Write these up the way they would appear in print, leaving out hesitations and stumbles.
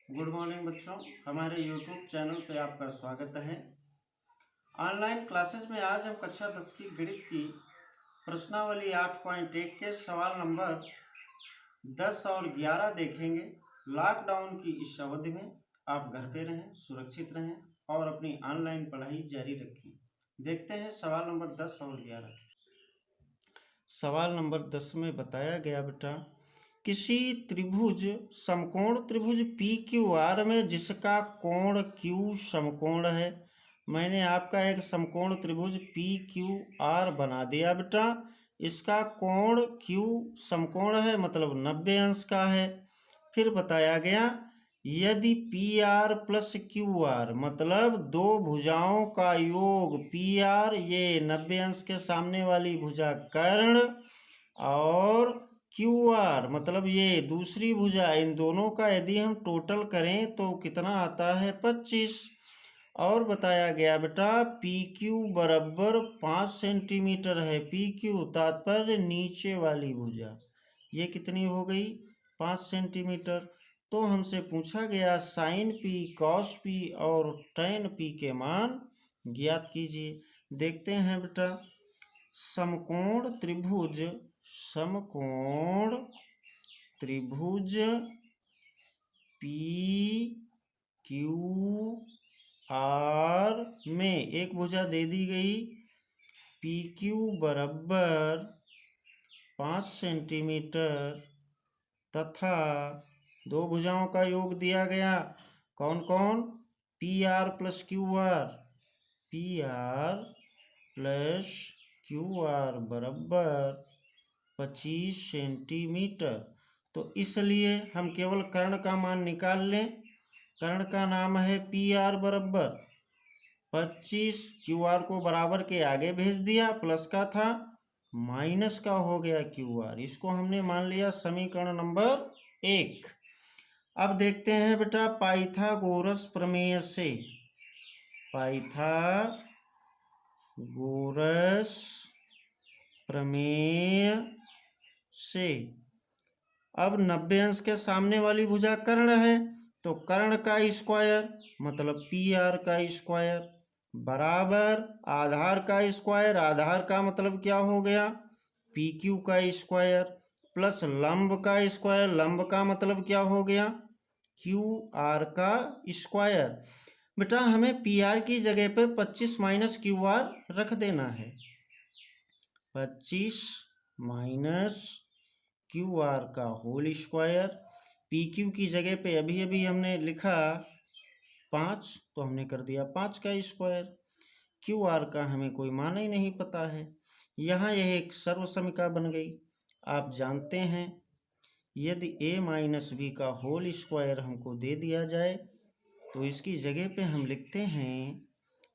Good morning बच्चों, हमारे YouTube channel पे आपका स्वागत है। ऑनलाइन क्लासेस में आज हम कक्षा 10 की गणित की प्रश्नावली 8.1 के सवाल नंबर 10 और 11 देखेंगे। लॉकडाउन की इस अवधि में आप घर पे रहें, सुरक्षित रहें और अपनी ऑनलाइन पढ़ाई जारी रखें। देखते हैं सवाल नंबर 10 और 11। सवाल नंबर 10 में बताया गया बेटा, किसी त्रिभुज समकोण त्रिभुज पी क्यू आर में जिसका कोण क्यू समकोण है। मैंने आपका एक समकोण त्रिभुज पी क्यू आर बना दिया बेटा। इसका कोण क्यू समकोण है, मतलब 90 अंश का है। फिर बताया गया, यदि P R plus Q R मतलब दो भुजाओं का योग पी आर, ये 90 अंश के सामने वाली भुजा कर्ण, और क्यू आर मतलब ये दूसरी भुजा, इन दोनों का यदि हम टोटल करें तो कितना आता है 25। और बताया गया बेटा पी क्यू बराबर 5 सेंटीमीटर है। पी क्यू तात्पर्य नीचे वाली भुजा, ये कितनी हो गई 5 सेंटीमीटर। तो हमसे पूछा गया साइन पी, कॉस पी और टैन पी के मान ज्ञात कीजिए। देखते हैं बेटा, समकोण त्रिभुज पी क्यू आर में एक भुजा दे दी गई पी क्यू बराबर 5 सेंटीमीटर तथा दो भुजाओं का योग दिया गया। कौन कौन? P R plus Q R. P R plus Q R बराबर 25 सेंटीमीटर। तो इसलिए हम केवल कर्ण का मान निकाल लें। कर्ण का नाम है पी आर बराबर 25, क्यू आर को बराबर के आगे भेज दिया, प्लस का था माइनस का हो गया क्यू आर। इसको हमने मान लिया समीकरण नंबर 1। अब देखते हैं बेटा पाइथागोरस प्रमेय से। पाइथागोरस प्रमेय से अब 90 अंश के सामने वाली भुजा कर्ण है, तो कर्ण का स्क्वायर मतलब पी आर का स्क्वायर बराबर आधार का स्क्वायर, आधार का मतलब क्या हो गया पी क्यू का स्क्वायर, प्लस लंब का स्क्वायर, लंब का मतलब क्या हो गया क्यू आर का स्क्वायर। बेटा हमें पी आर की जगह पे 25 माइनस क्यू आर रख देना है। 25 माइनस क्यू आर का होल स्क्वायर। पी क्यू की जगह पे अभी अभी हमने लिखा 5, तो हमने कर दिया 5 का स्क्वायर। क्यू आर का हमें कोई मान ही नहीं पता है। यहाँ यह एक सर्वसमीका बन गई। आप जानते हैं यदि a माइनस बी का होल स्क्वायर हमको दे दिया जाए तो इसकी जगह पे हम लिखते हैं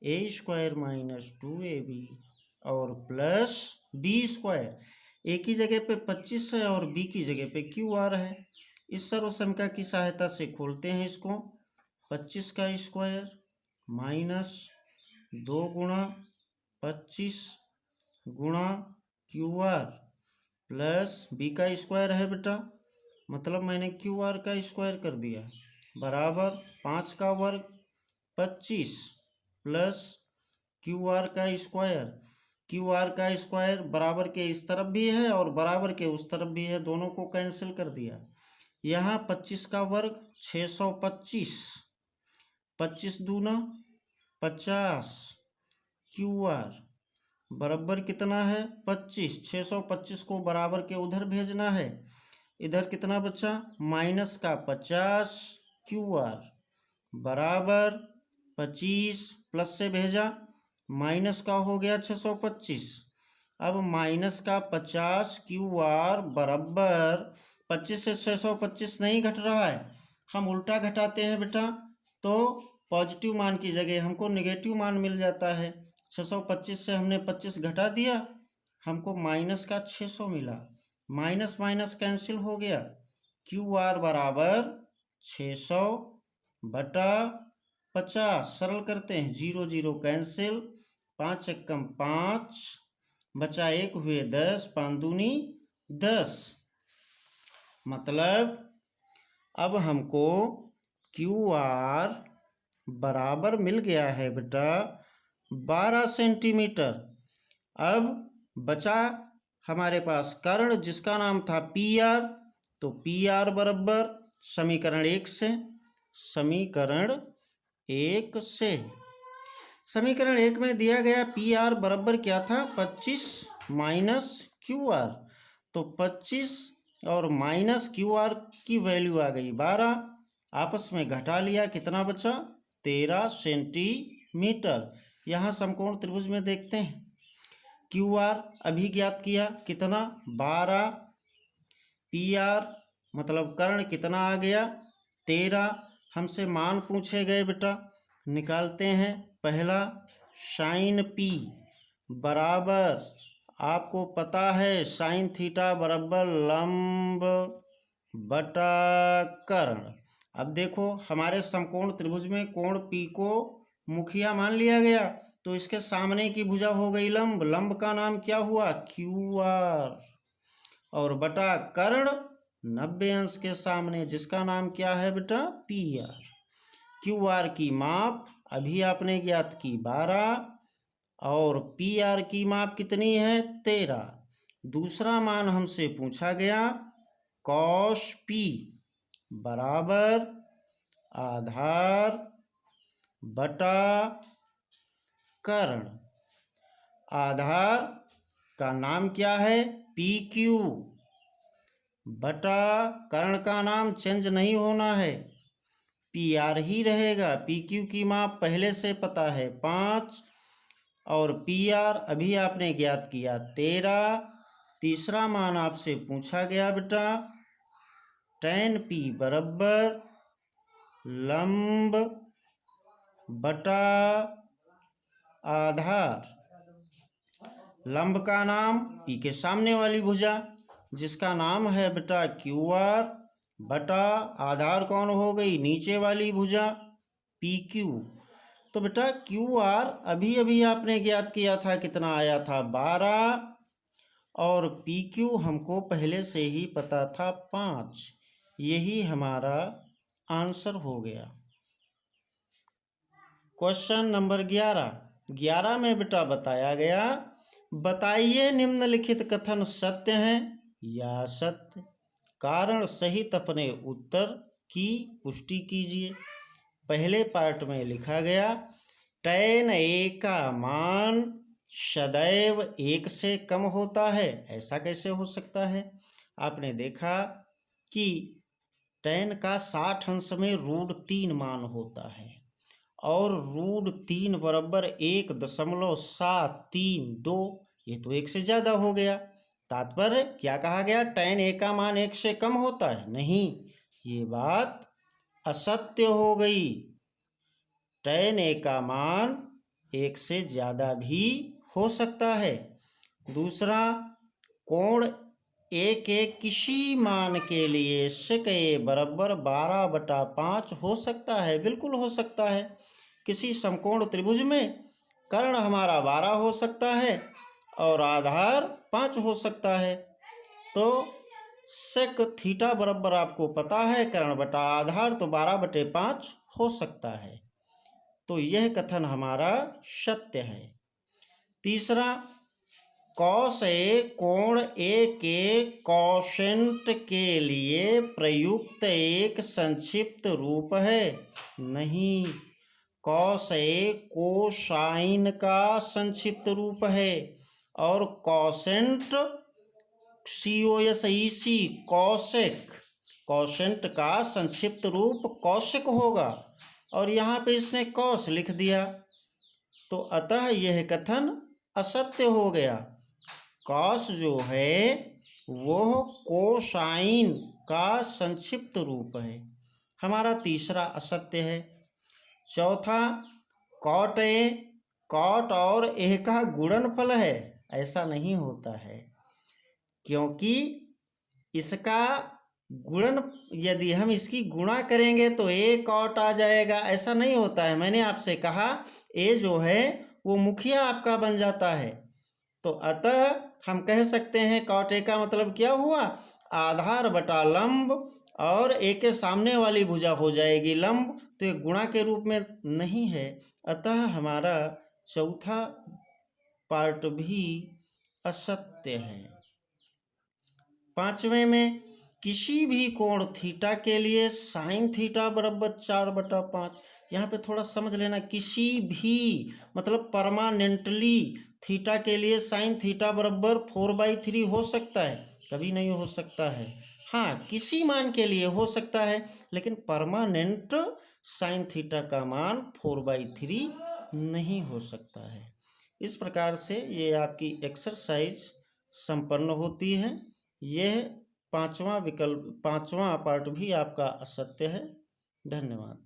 a स्क्वायर माइनस 2ab और प्लस b स्क्वायर। a की जगह पे 25 है और b की जगह पे क्यू आर है। इस सर्वसमीका की सहायता से खोलते हैं इसको। 25 का स्क्वायर माइनस 2 गुणा 25 गुणा क्यू आर प्लस b का स्क्वायर है बेटा, मतलब मैंने क्यू आर का स्क्वायर कर दिया, बराबर 5 का वर्ग 25 प्लस क्यू आर का स्क्वायर। क्यू आर का स्क्वायर बराबर के इस तरफ भी है और बराबर के उस तरफ भी है, दोनों को कैंसिल कर दिया। यहाँ 25 का वर्ग 625, 25 दूना 50, क्यू आर बराबर कितना है 25। 625 को बराबर के उधर भेजना है, इधर कितना बचा माइनस का 50 क्यू आर बराबर 25, प्लस से भेजा माइनस का हो गया 625। अब माइनस का 50 क्यू आर बराबर 25 से 625 नहीं घट रहा है, हम उल्टा घटाते हैं बेटा, तो पॉजिटिव मान की जगह हमको नेगेटिव मान मिल जाता है। 625 से हमने 25 घटा दिया, हमको माइनस का 600 मिला। माइनस माइनस कैंसिल हो गया, क्यू आर बराबर 600 बटा 50। सरल करते हैं, 0 0 कैंसिल, 5 एकम 5, बचा 1 हुए 10, 5 दूनी 10। मतलब अब हमको क्यू आर बराबर मिल गया है बेटा 12 सेंटीमीटर। अब बचा हमारे पास कर्ण जिसका नाम था पी आर, तो पी आर बराबर समीकरण 1 से, समीकरण 1 से, समीकरण 1 में दिया गया पी आर बराबर क्या था 25 माइनस क्यू आर, तो 25 और माइनस क्यू आर की वैल्यू आ गई 12, आपस में घटा लिया, कितना बचा 13 सेंटीमीटर। यहाँ समकोण त्रिभुज में देखते हैं, क्यू आर अभी ज्ञात किया कितना 12, पी आर मतलब कर्ण कितना आ गया 13, हमसे मान पूछे गए बेटा, निकालते हैं। पहला साइन पी बराबर, आपको पता है साइन थीटा बराबर लंब बटा कर्ण। अब देखो हमारे समकोण त्रिभुज में कोण पी को मुखिया मान लिया गया, तो इसके सामने की भुजा हो गई लंब, लंब का नाम क्या हुआ क्यू आर, और बटा कर्ण 90 अंश के सामने जिसका नाम क्या है बेटा पी आर। क्यू आर की माप अभी आपने ज्ञात की 12 और पी आर की माप कितनी है 13। दूसरा मान हमसे पूछा गया कॉस पी बराबर आधार बटा कर्ण। आधार का नाम क्या है पी क्यू, बटा कर्ण का नाम चेंज नहीं होना है, पी आर ही रहेगा। पी क्यू की माप पहले से पता है 5 और पी आर अभी आपने ज्ञात किया 13। तीसरा मान आपसे पूछा गया बेटा tan पी बराबर लंब बटा आधार, लंब का नाम पी के सामने वाली भुजा जिसका नाम है बेटा क्यू आर, बटा आधार कौन हो गई नीचे वाली भुजा पी क्यू। तो बेटा क्यू आर अभी अभी आपने ज्ञात किया था कितना आया था 12, और पी क्यू हमको पहले से ही पता था 5, यही हमारा आंसर हो गया। क्वेश्चन नंबर 11 में बेटा बताया गया बताइए निम्नलिखित कथन सत्य हैं या सत्य, कारण सहित अपने उत्तर की पुष्टि कीजिए। पहले पार्ट में लिखा गया tan ए का मान सदैव 1 से कम होता है, ऐसा कैसे हो सकता है। आपने देखा कि tan का 60 अंश में √3 मान होता है और √3 बराबर 1.732, ये तो 1 से ज़्यादा हो गया। तात्पर्य क्या कहा गया tan ए का मान 1 से कम होता है, नहीं, ये बात असत्य हो गई। tan ए का मान 1 से ज़्यादा भी हो सकता है। दूसरा, कोण ए के किसी मान के लिए sec ए बराबर 12/5 हो सकता है, बिल्कुल हो सकता है। किसी समकोण त्रिभुज में कर्ण हमारा 12 हो सकता है और आधार 5 हो सकता है, तो sec थीटा बराबर आपको पता है कर्ण बटा आधार, तो 12/5 हो सकता है, तो यह कथन हमारा सत्य है। तीसरा, कॉस ए कोण ए के कोसेंट के लिए प्रयुक्त एक संक्षिप्त रूप है, नहीं, कॉस ए कोसाइन का संक्षिप्त रूप है और कोसेंट COSEC कौशिक, कोसेंट का संक्षिप्त रूप कौशिक होगा, और यहाँ पे इसने कौश लिख दिया, तो अतः यह कथन असत्य हो गया। कॉस जो है वो कोसाइन का संक्षिप्त रूप है, हमारा तीसरा असत्य है। चौथा, कॉट ए कॉट और ए का गुणनफल है, ऐसा नहीं होता है, क्योंकि इसका गुणन यदि हम इसकी गुणा करेंगे तो ए कॉट आ जाएगा, ऐसा नहीं होता है। मैंने आपसे कहा ए जो है वो मुखिया आपका बन जाता है, तो अतः हम कह सकते हैं कॉट ए का मतलब क्या हुआ आधार बटा लंब और ए के सामने वाली भुजा हो जाएगी लंब, तो ये गुणा के रूप में नहीं है। अतः हमारा चौथा पार्ट भी असत्य है। पांचवें में किसी भी कोण थीटा के लिए साइन थीटा बराबर 4/5। यहाँ पे थोड़ा समझ लेना, किसी भी मतलब परमानेंटली थीटा के लिए साइन थीटा बराबर 4/3 हो सकता है, कभी नहीं हो सकता है। हाँ, किसी मान के लिए हो सकता है, लेकिन परमानेंट साइन थीटा का मान 4/3 नहीं हो सकता है। इस प्रकार से ये आपकी एक्सरसाइज संपन्न होती है। यह पांचवा पार्ट भी आपका असत्य है। धन्यवाद।